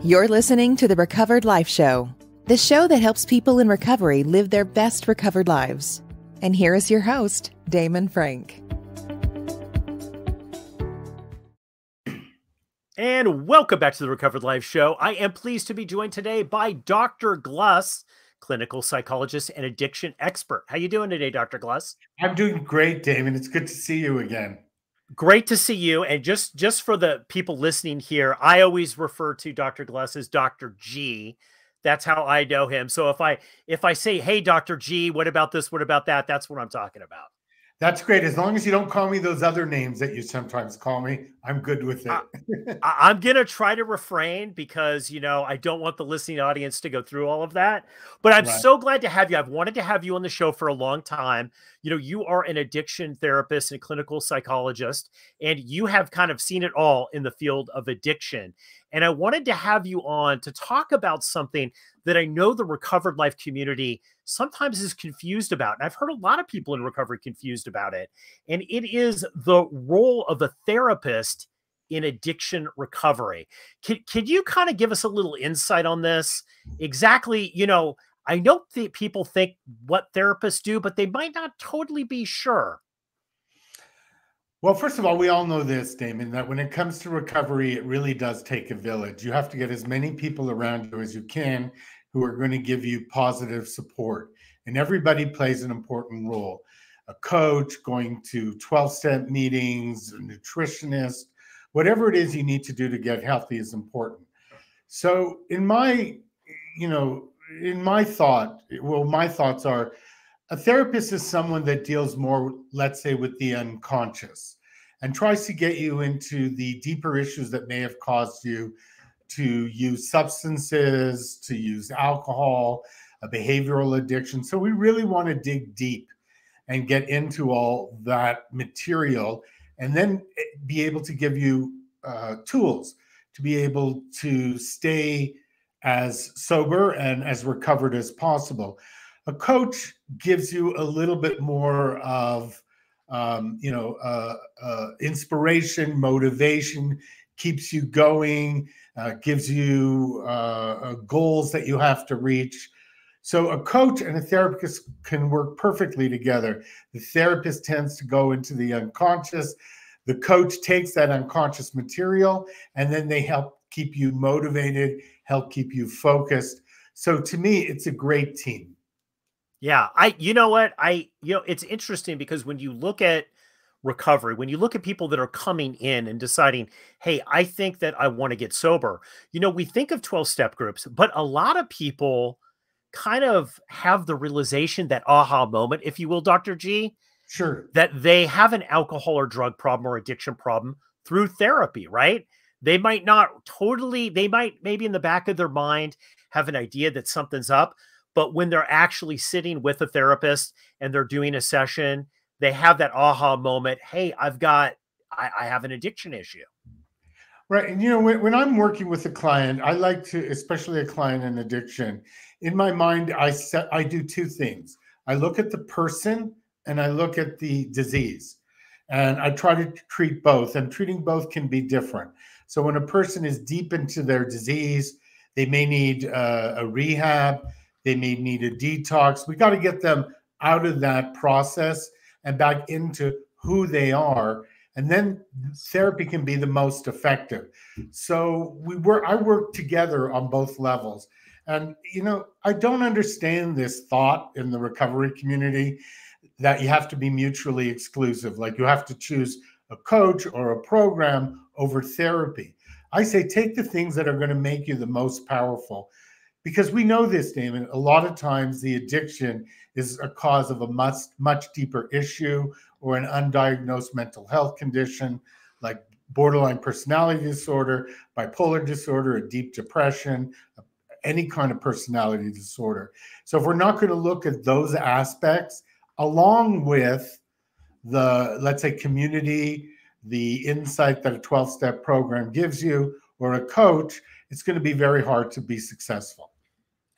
You're listening to the Recovered Life Show, the show that helps people in recovery live their best recovered lives. And here is your host, Damon Frank. And welcome back to the Recovered Life Show. I am pleased to be joined today by Dr. Gluss, clinical psychologist and addiction expert. How you doing today, Dr. Gluss? I'm doing great, Damon. It's good to see you again. Great to see you. And just for the people listening here, I always refer to Dr. Gluss as Dr. G. That's how I know him. So if I say, hey, Dr. G, what about this? What about that? That's what I'm talking about. That's great. As long as you don't call me those other names that you sometimes call me, I'm good with it. I'm going to try to refrain because, I don't want the listening audience to go through all of that. But I'm so glad to have you. I've wanted to have you on the show for a long time. You are an addiction therapist and clinical psychologist, and you have kind of seen it all in the field of addiction. And I wanted to have you on to talk about something that I know the recovered life community sometimes is confused about. And I've heard a lot of people in recovery confused about it. And it is the role of a therapist in addiction recovery. Can you kind of give us a little insight on this? Exactly, I know that people think what therapists do, but they might not totally be sure. Well, first of all, we all know this, Damon, that when it comes to recovery, it really does take a village. You have to get as many people around you as you can who are going to give you positive support. And everybody plays an important role. A coach, going to 12-step meetings, a nutritionist, whatever it is you need to do to get healthy is important. So my thoughts are, a therapist is someone that deals more, let's say, with the unconscious and tries to get you into the deeper issues that may have caused you to use substances, to use alcohol, a behavioral addiction. So we really want to dig deep and get into all that material and then be able to give you tools to be able to stay as sober and as recovered as possible. A coach gives you a little bit more of, inspiration, motivation, keeps you going, gives you goals that you have to reach. So a coach and a therapist can work perfectly together. The therapist tends to go into the unconscious. The coach takes that unconscious material, and then they help keep you motivated, help keep you focused. So to me, it's a great team. Yeah, it's interesting because when you look at recovery, when you look at people that are coming in and deciding, hey, I think that I want to get sober, we think of 12-step groups, but a lot of people kind of have the realization, that aha moment, if you will, Dr. G, sure, that they have an alcohol or drug problem or addiction problem through therapy, right? They might maybe in the back of their mind have an idea that something's up, but when they're actually sitting with a therapist and they're doing a session, they have that aha moment. Hey, I have an addiction issue. Right. And, when I'm working with a client, I like to, especially a client in addiction, in my mind, I do two things. I look at the person and I look at the disease, and I try to treat both, and treating both can be different. So when a person is deep into their disease, they may need a rehab. They may need a detox. We got to get them out of that process and back into who they are. And then therapy can be the most effective. So I work together on both levels. And, I don't understand this thought in the recovery community that you have to be mutually exclusive. Like you have to choose a coach or a program over therapy. I say, take the things that are going to make you the most powerful. Because we know this, Damon, a lot of times the addiction is a cause of a much deeper issue or an undiagnosed mental health condition like borderline personality disorder, bipolar disorder, a deep depression, any kind of personality disorder. So if we're not going to look at those aspects along with the, let's say, community, the insight that a 12-step program gives you, or a coach, it's going to be very hard to be successful.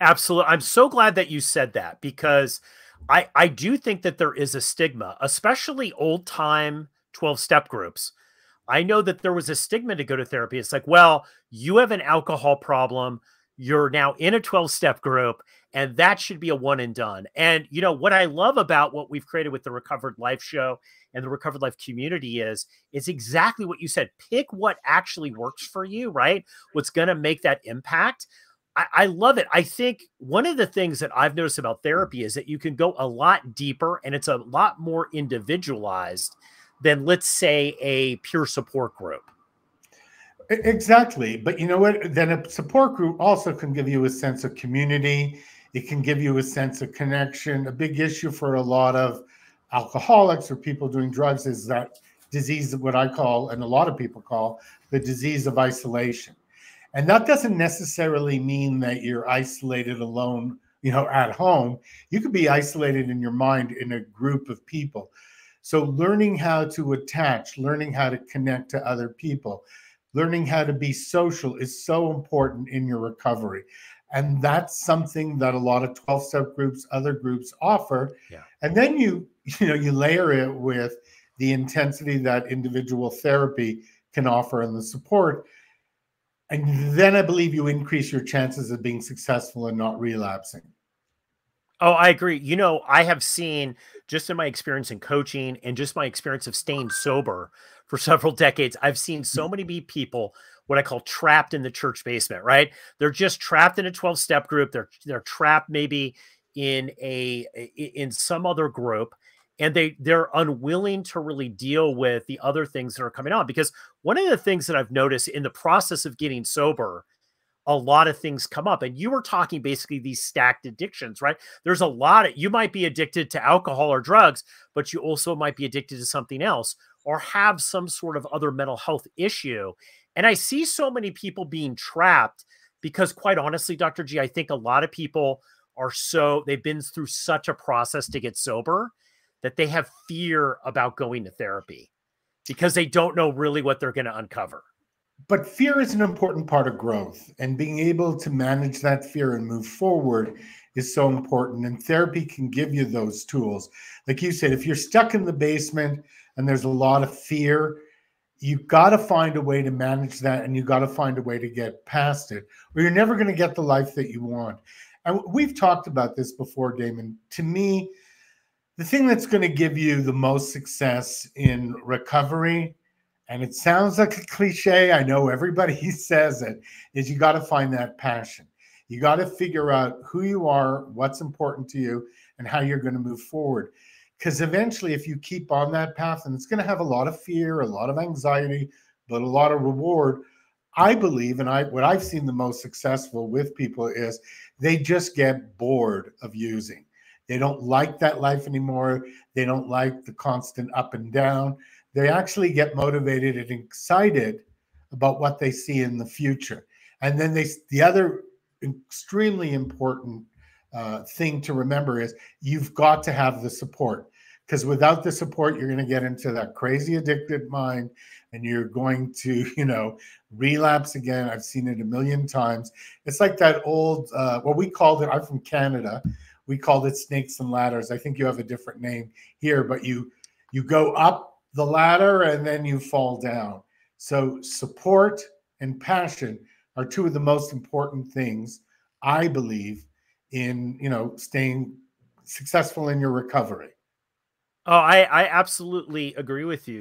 Absolutely. I'm so glad that you said that, because I do think that there is a stigma, especially old time 12-step groups. I know that there was a stigma to go to therapy. It's like, well, you have an alcohol problem. You're now in a 12-step group, and that should be a one and done. And, you know, what I love about what we've created with the Recovered Life show and the Recovered Life community is it's exactly what you said. Pick what actually works for you, right? What's going to make that impact. I love it. I think one of the things that I've noticed about therapy is that you can go a lot deeper and it's a lot more individualized than, let's say, a peer support group. Exactly. But you know what? Then a support group also can give you a sense of community. It can give you a sense of connection. A big issue for a lot of alcoholics or people doing drugs is that disease, what I call, and a lot of people call, the disease of isolation. And that doesn't necessarily mean that you're isolated alone, you know, at home. You could be isolated in your mind in a group of people. So learning how to attach, learning how to connect to other people, learning how to be social is so important in your recovery. And that's something that a lot of 12-step groups, other groups offer. Yeah. And then you layer it with the intensity that individual therapy can offer and the support. And then I believe you increase your chances of being successful and not relapsing. Oh, I agree. You know, I have seen just in my experience in coaching and just my experience of staying sober for several decades, I've seen so many people, what I call trapped in the church basement, right? They're just trapped in a 12-step group. They're trapped maybe in some other group, and they're unwilling to really deal with the other things that are coming on. Because one of the things that I've noticed in the process of getting sober, a lot of things come up. And you were talking basically these stacked addictions, right? There's a lot of, you might be addicted to alcohol or drugs, but you also might be addicted to something else or have some sort of other mental health issue. And I see so many people being trapped because, quite honestly, Dr. G, I think a lot of people they've been through such a process to get sober that they have fear about going to therapy because they don't know really what they're going to uncover. But fear is an important part of growth, and being able to manage that fear and move forward is so important. And therapy can give you those tools. Like you said, if you're stuck in the basement and there's a lot of fear, you've got to find a way to manage that, and you've got to find a way to get past it, or you're never going to get the life that you want. And we've talked about this before, Damon. To me, the thing that's going to give you the most success in recovery, and it sounds like a cliche, I know everybody says it, is you got to find that passion. You got to figure out who you are, what's important to you, and how you're going to move forward. Because eventually, if you keep on that path, and it's going to have a lot of fear, a lot of anxiety, but a lot of reward, I believe, and what I've seen the most successful with people is they just get bored of using. They don't like that life anymore. They don't like the constant up and down. They actually get motivated and excited about what they see in the future. And then the other extremely important thing to remember is you've got to have the support, because without the support, you're going to get into that crazy addicted mind and you're going to, relapse again. I've seen it a million times. It's like that old, we called it, I'm from Canada, we called it snakes and ladders. I think you have a different name here, but you go up the ladder and then you fall down. So support and passion are two of the most important things, I believe, in, staying successful in your recovery. Oh, I absolutely agree with you.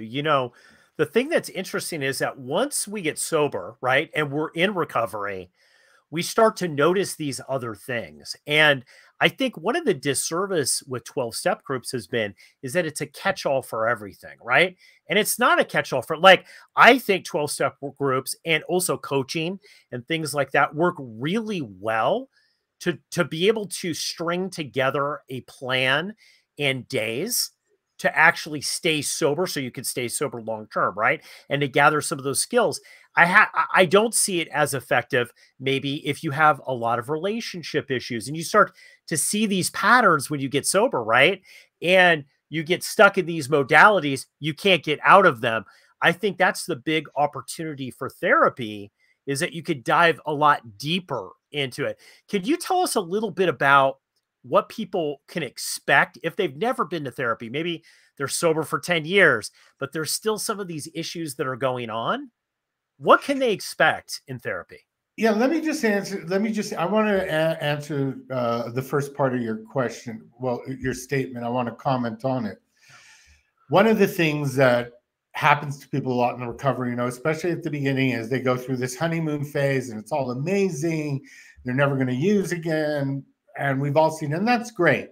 The thing that's interesting is that once we get sober, right, and we're in recovery, we start to notice these other things. And I think one of the disservice with 12-step groups is that it's a catch-all for everything, right? And it's not a catch-all for, I think 12-step groups and also coaching and things like that work really well to be able to string together a plan and days to actually stay sober so you can stay sober long-term, right? And to gather some of those skills. I don't see it as effective maybe if you have a lot of relationship issues and you start to see these patterns when you get sober, right? And you get stuck in these modalities, you can't get out of them. I think that's the big opportunity for therapy, is that you could dive a lot deeper into it. Could you tell us a little bit about what people can expect if they've never been to therapy. Maybe they're sober for 10 years, but there's still some of these issues that are going on. What can they expect in therapy? Yeah, let me just answer. I want to answer the first part of your question. Well, your statement. I want to comment on it. One of the things that happens to people a lot in recovery, especially at the beginning, is they go through this honeymoon phase and it's all amazing. They're never going to use again. And we've all seen, and that's great.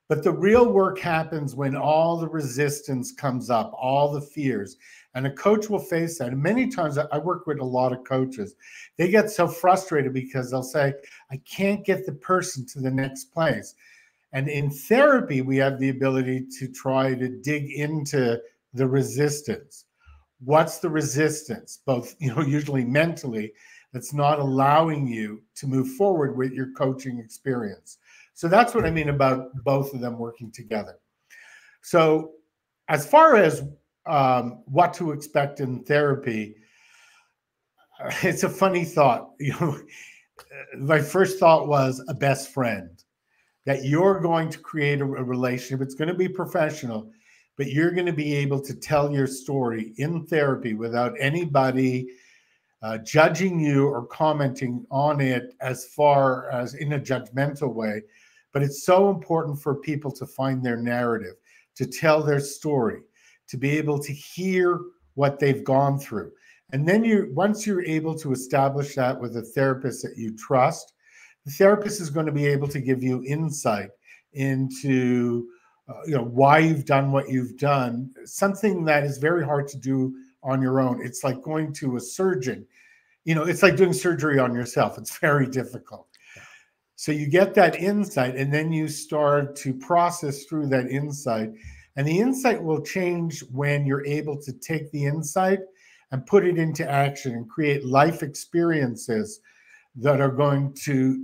But the real work happens when all the resistance comes up, all the fears. And a coach will face that. And many times I work with a lot of coaches. They get so frustrated because they'll say, I can't get the person to the next place. And in therapy, we have the ability to try to dig into the resistance. What's the resistance? Both, usually mentally, that's not allowing you to move forward with your coaching experience. So that's what I mean about both of them working together. So as far as what to expect in therapy, it's a funny thought. My first thought was a best friend, that you're going to create a relationship. It's going to be professional, but you're going to be able to tell your story in therapy without anybody judging you or commenting on it as far as in a judgmental way. But it's so important for people to find their narrative, to tell their story, to be able to hear what they've gone through. And then once you're able to establish that with a therapist that you trust, the therapist is going to be able to give you insight into why you've done what you've done, something that is very hard to do on your own. It's like going to a surgeon. It's like doing surgery on yourself. It's very difficult. So you get that insight, and then you start to process through that insight. And the insight will change when you're able to take the insight and put it into action and create life experiences that are going to,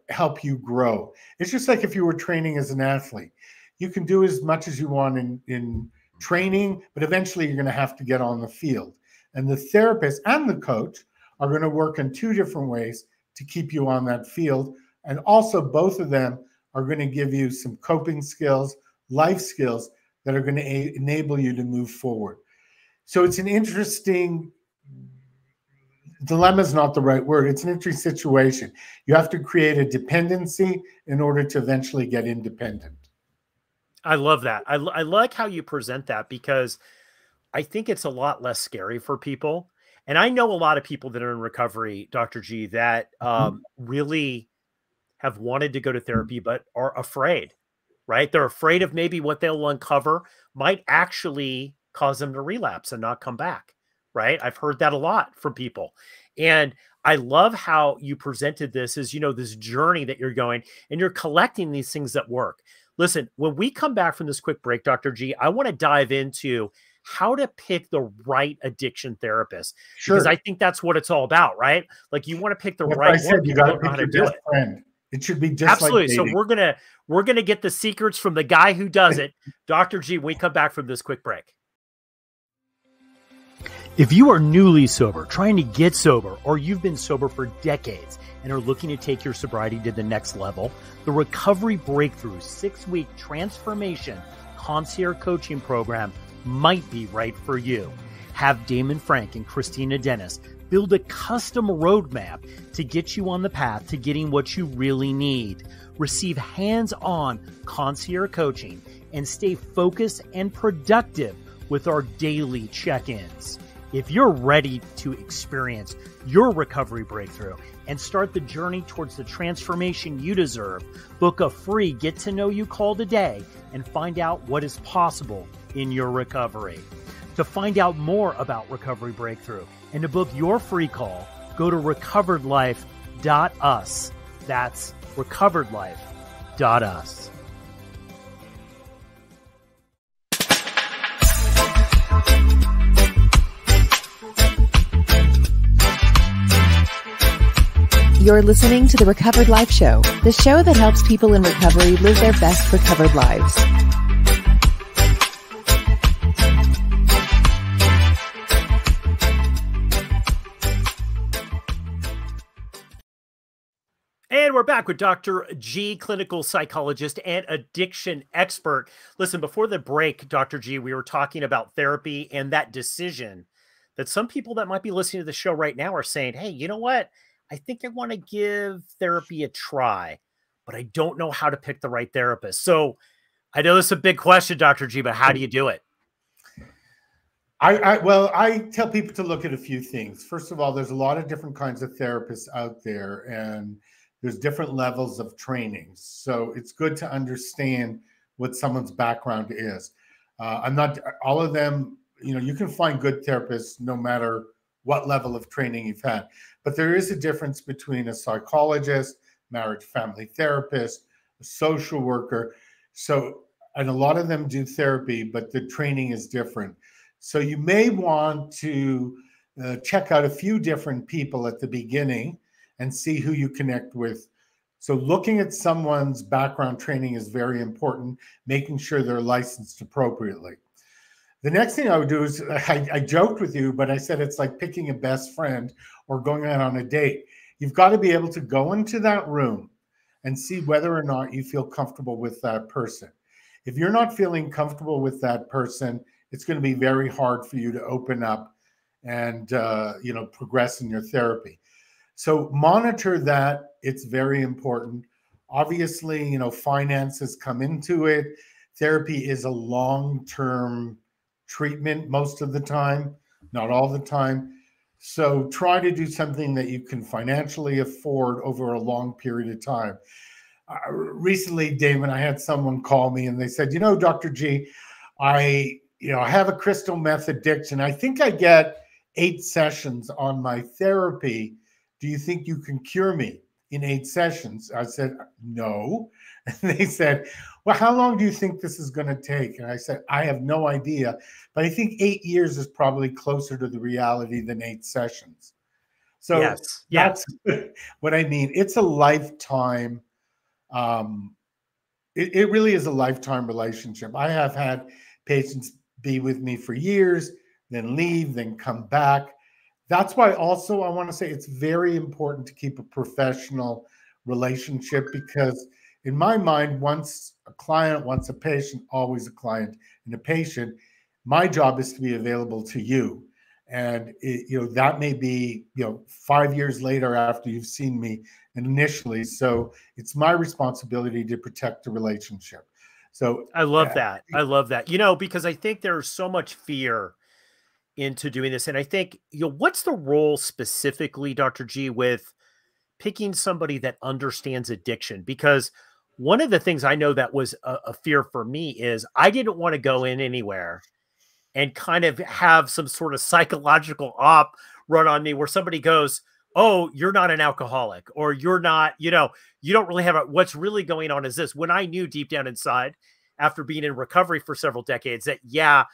help you grow. It's just like if you were training as an athlete. You can do as much as you want in training, but eventually you're going to have to get on the field. And the therapist and the coach are going to work in two different ways to keep you on that field. And also both of them are going to give you some coping skills, life skills that are going to enable you to move forward. So it's an interesting dilemma is not the right word. It's an interesting situation. You have to create a dependency in order to eventually get independent. I love that. I like how you present that, because I think it's a lot less scary for people. And I know a lot of people that are in recovery, Dr. G, that really have wanted to go to therapy, but are afraid, right? They're afraid of maybe what they'll uncover might actually cause them to relapse and not come back, right? I've heard that a lot from people. And I love how you presented this as, this journey that you're going, and you're collecting these things that work. Listen, when we come back from this quick break, Dr. G, I want to dive into how to pick the right addiction therapist. Sure. Because I think that's what it's all about, right? Like, you want to pick the right one. You got to pick your best friend. It should be just absolutely. Like dating. So we're gonna get the secrets from the guy who does it, Dr. G, when we come back from this quick break. If you are newly sober, trying to get sober, or you've been sober for decades and are looking to take your sobriety to the next level, the Recovery Breakthrough 6-week transformation concierge coaching program might be right for you. Have Damon Frank and Christina Dennis build a custom roadmap to get you on the path to getting what you really need. Receive hands-on concierge coaching and stay focused and productive with our daily check-ins. If you're ready to experience your recovery breakthrough and start the journey towards the transformation you deserve, book a free get-to-know-you call today and find out what is possible in your recovery. To find out more about Recovery Breakthrough and to book your free call, go to recoveredlife.us. That's recoveredlife.us. You're listening to the Recovered Life Show, the show that helps people in recovery live their best recovered lives. And we're back with Dr. G, clinical psychologist and addiction expert. Listen, before the break, Dr. G, we were talking about therapy and that decision that some people that might be listening to the show right now are saying, hey, you know what? I think I want to give therapy a try, but I don't know how to pick the right therapist. So I know this is a big question, Dr. G, but how do you do it? Well, I tell people to look at a few things. First of all, there's a lot of different kinds of therapists out there, and there's different levels of training. So it's good to understand what someone's background is. I'm not all of them, you can find good therapists no matter what level of training you've had. But there is a difference between a psychologist, marriage family therapist, a social worker. So, and a lot of them do therapy, but the training is different. So you may want to check out a few different people at the beginning and see who you connect with. So looking at someone's background training is very important, making sure they're licensed appropriately. The next thing I would do is, I joked with you, but I said it's like picking a best friend or going out on a date. You've got to be able to go into that room and see whether or not you feel comfortable with that person. If you're not feeling comfortable with that person, it's going to be very hard for you to open up and progress in your therapy. So monitor that. It's very important. Obviously, finances come into it. Therapy is a long-term treatment most of the time, not all the time. So try to do something that you can financially afford over a long period of time. Recently, Damon, I had someone call me and they said, Dr. G, I have a crystal meth addiction. I think I get 8 sessions on my therapy. Do you think you can cure me in 8 sessions? I said, no. And they said, well, how long do you think this is going to take? And I said, I have no idea, but I think 8 years is probably closer to the reality than 8 sessions. So yes. That's what I mean. It's a lifetime. It really is a lifetime relationship. I have had patients be with me for years, then leave, then come back. That's why also I want to say it's very important to keep a professional relationship, because in my mind, once a client, once a patient, always a client and a patient. My job is to be available to you. And that may be 5 years later after you've seen me initially. So it's my responsibility to protect the relationship. So I love that. I love that. Because I think there's so much fear into doing this. And I think, what's the role specifically, Dr. G, with picking somebody that understands addiction? Because one of the things I know that was a fear for me is I didn't want to go in anywhere and kind of have some sort of psychological op run on me where somebody goes, oh, you're not an alcoholic, or you're not, you don't really have what's really going on is this. When I knew deep down inside, after being in recovery for several decades, that, yeah,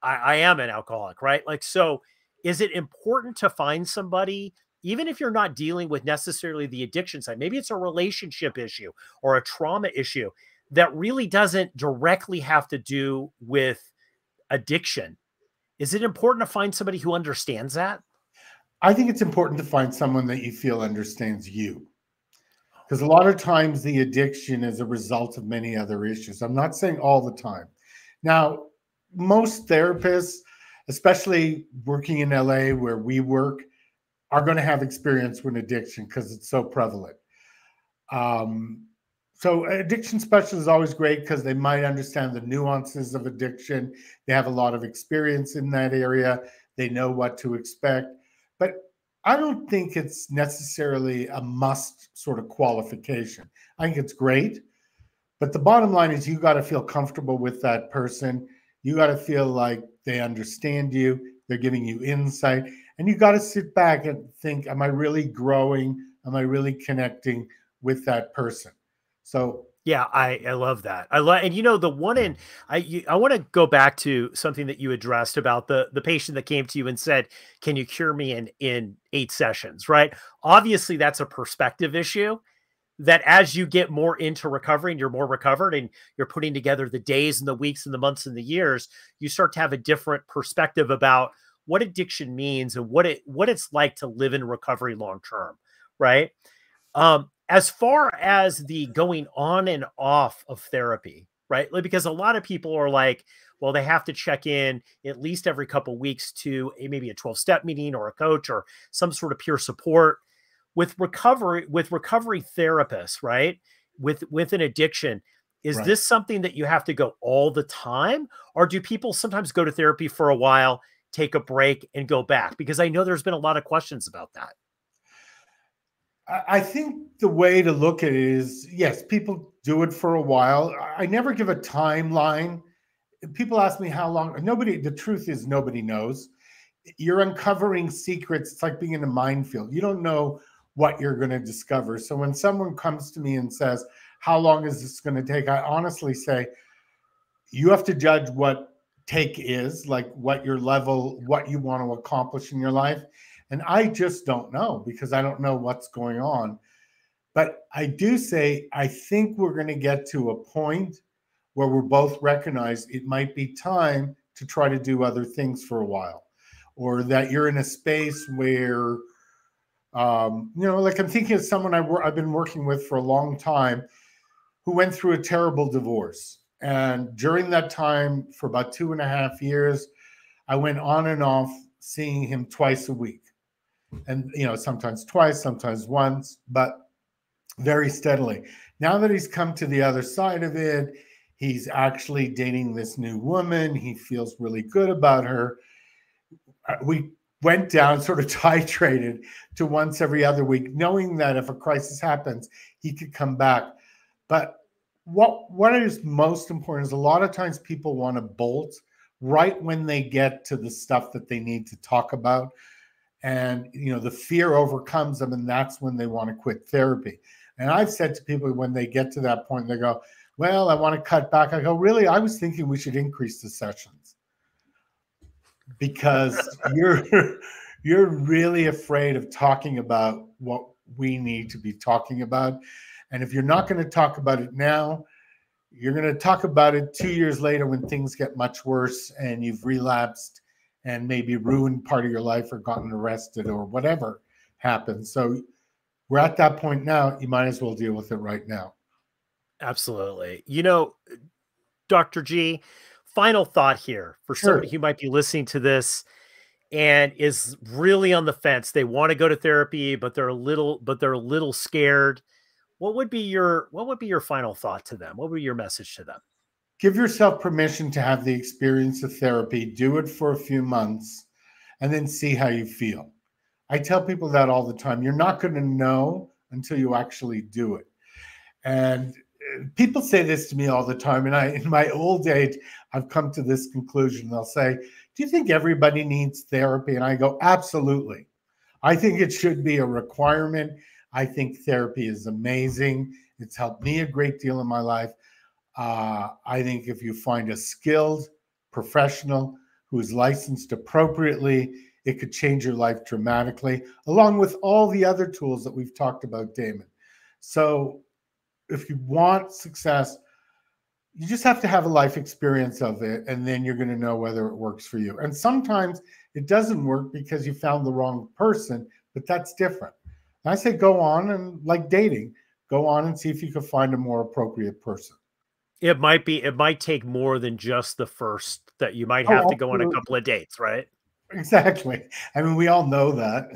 I am an alcoholic, right? Like, so is it important to find somebody, even if you're not dealing with necessarily the addiction side, maybe it's a relationship issue or a trauma issue that really doesn't directly have to do with addiction. Is it important to find somebody who understands that? I think it's important to find someone that you feel understands you. Because a lot of times the addiction is a result of many other issues. I'm not saying all the time. Now, most therapists, especially working in LA where we work, are going to have experience with addiction because it's so prevalent. So addiction specialist is always great because they might understand the nuances of addiction. They have a lot of experience in that area. They know what to expect. But I don't think it's necessarily a must sort of qualification. I think it's great. But the bottom line is you got to feel comfortable with that person. You got to feel like they understand you. They're giving you insight. And you got to sit back and think, am I really growing? Am I really connecting with that person? So yeah, I love that. I love, and the one in, I want to go back to something that you addressed about the patient that came to you and said, can you cure me in 8 sessions, right? Obviously that's a perspective issue, that as you get more into recovery and you're more recovered and you're putting together the days and the weeks and the months and the years, you start to have a different perspective about what addiction means and what it's like to live in recovery long-term. Right. As far as the going on and off of therapy, right? Like, because a lot of people are like, well, they have to check in at least every couple of weeks to maybe a 12-step meeting or a coach or some sort of peer support with recovery therapists, right? With an addiction. Is Right. this something that you have to go all the time? Or do people sometimes go to therapy for a while, take a break, and go back? Because I know there's been a lot of questions about that. I think the way to look at it is, yes, people do it for a while. I never give a timeline. People ask me how long. The truth is nobody knows. You're uncovering secrets. It's like being in a minefield. You don't know what you're going to discover. So when someone comes to me and says, how long is this going to take? I honestly say, you have to judge what take is, like what your level, what you want to accomplish in your life. And I just don't know, because I don't know what's going on. But I do say, I think we're going to get to a point where we're both recognize it might be time to try to do other things for a while, or that you're in a space where, like I'm thinking of someone I've been working with for a long time who went through a terrible divorce. And during that time, for about 2.5 years, I went on and off seeing him twice a week. And, sometimes twice, sometimes once, but very steadily. Now that he's come to the other side of it, he's actually dating this new woman. He feels really good about her. We went down, sort of titrated to once every other week, knowing that if a crisis happens, he could come back. But what is most important is a lot of times people want to bolt right when they get to the stuff that they need to talk about. And, the fear overcomes them, and that's when they want to quit therapy. And I've said to people when they get to that point, they go, well, I want to cut back. I go, really? I was thinking we should increase the sessions, because you're really afraid of talking about what we need to be talking about. And if you're not going to talk about it now, you're going to talk about it 2 years later when things get much worse and you've relapsed and maybe ruined part of your life or gotten arrested or whatever happens. So we're at that point now. You might as well deal with it right now. Absolutely. Dr. G, final thought here for somebody who might be listening to this and is really on the fence. They want to go to therapy, but they're a little scared. What would be your final thought to them? What would be your message to them? Give yourself permission to have the experience of therapy. Do it for a few months and then see how you feel. I tell people that all the time. You're not going to know until you actually do it. And people say this to me all the time. And in my old age, I've come to this conclusion. They'll say, do you think everybody needs therapy? And I go, absolutely. I think it should be a requirement. I think therapy is amazing. It's helped me a great deal in my life. I think if you find a skilled professional who is licensed appropriately, it could change your life dramatically, along with all the other tools that we've talked about, Damon. So if you want success, you just have to have a life experience of it, and then you're going to know whether it works for you. And sometimes it doesn't work because you found the wrong person, but that's different. I say go on, and like dating, go on and see if you can find a more appropriate person. It might take more than just the first, that you might have to go on a couple of dates, right? Exactly. I mean, we all know that.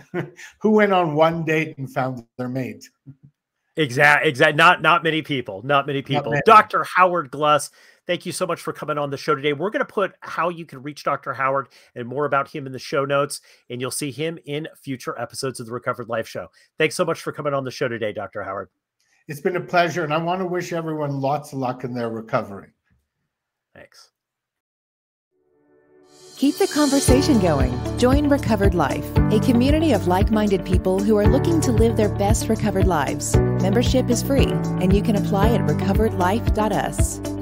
Who went on one date and found their mate? Exactly. Not many people. Not many people. Dr. Howard Gluss, thank you so much for coming on the show today. We're going to put how you can reach Dr. Howard and more about him in the show notes, and you'll see him in future episodes of the Recovered Life Show. Thanks so much for coming on the show today, Dr. Howard. It's been a pleasure, and I want to wish everyone lots of luck in their recovery. Thanks. Keep the conversation going. Join Recovered Life, a community of like-minded people who are looking to live their best recovered lives. Membership is free, and you can apply at recoveredlife.us.